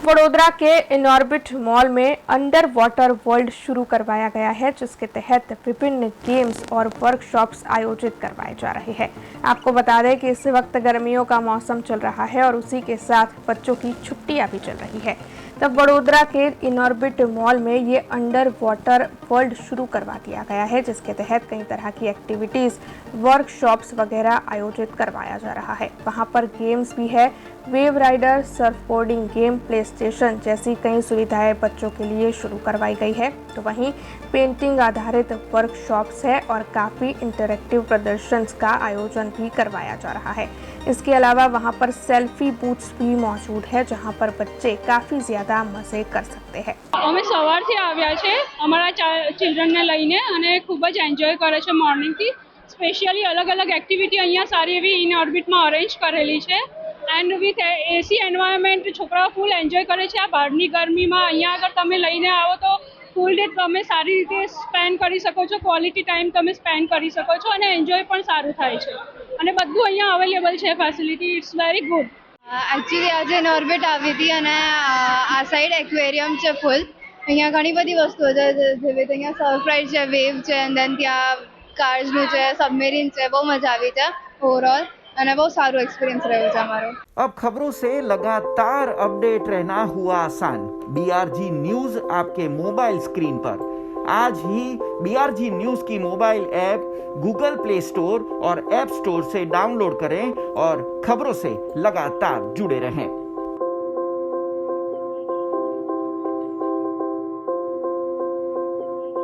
वडोदरा के Inorbit mall में under water world शुरू करवाया गया है, जिसके तहत विभिन्न गेम्स और वर्कशॉप्स आयोजित करवाए जा रहे हैं। आपको बता दें कि इस वक्त गर्मियों का मौसम चल रहा है और उसी के साथ बच्चों की छुट्टियां भी चल रही है। तब वडोदरा के इनऑर्बिट मॉल में ये अंडर वाटर वर्ल्ड शुरू करवा दिया गया है, जिसके तहत कई तरह की एक्टिविटीज, वर्कशॉप्स वगैरह आयोजित करवाया जा रहा है। वहां पर गेम्स भी है, wave rider, surf boarding game, PlayStation जैसी कई सुविधाएं बच्चों के लिए शुरू करवाई गई है। तो वहीं पेंटिंग आधारित वर्कशॉप्स है और काफ़ी इंटरैक्टिव प्रदर्शंस का आयोजन भी करवाया जा रहा है। इसके अलावा वहां पर सेल्फी बूथ्स भी मौजूद है, जहां पर बच्चे काफ़ी ज़्यादा मजे कर सकते हैं। અમે સવારથી આવ્યા છે અમારા ચિલ્ડ્રનને લઈને અને ખૂબ જ એન્જોય કરે છે મોર્નિંગથી. સ્પેશિયલી અલગ અલગ એક્ટિવિટી અહીંયા સારી એવી ઇન ઓર્બિટમાં અરેન્જ કરેલી છે એન્ડ વિથ એસી એન્વાયરમેન્ટ છોકરાઓ ફૂલ એન્જોય કરે છે. આ બહારની ગરમીમાં અહીંયા આગળ તમે લઈને આવો તો ફૂલ ડે તમે સારી રીતે સ્પેન્ડ કરી શકો છો, ક્વોલિટી ટાઈમ તમે સ્પેન્ડ કરી શકો છો અને એન્જોય પણ સારું થાય છે અને બધું અહીંયા અવેલેબલ છે facility. It's very good. Actually आज इनऑर्बिट આવી હતી અને આ સાઈડ એક્વેરિયમ છે ફૂલ. અહીંયા ઘણી બધી વસ્તુઓ છે, જેવી રીતે અહીંયા સર્ફ રાઇડ છે, વેવ છે, અને દેન ત્યાં કાર્સનું છે, સબમેરીન છે. બહુ મજા આવી છે ઓવરऑल અને બહુ સારું एक्सपीरियंस રહ્યો છે અમારો. अब खबरों से लगातार अपडेट रहना हुआ आसान। BRG न्यूज आपके मोबाइल स्क्रीन पर। आज ही BRG न्यूज की mobile app Google play store और ऐप स्टोर से डाउनलोड करें और खबरों से लगातार जुड़े रहें।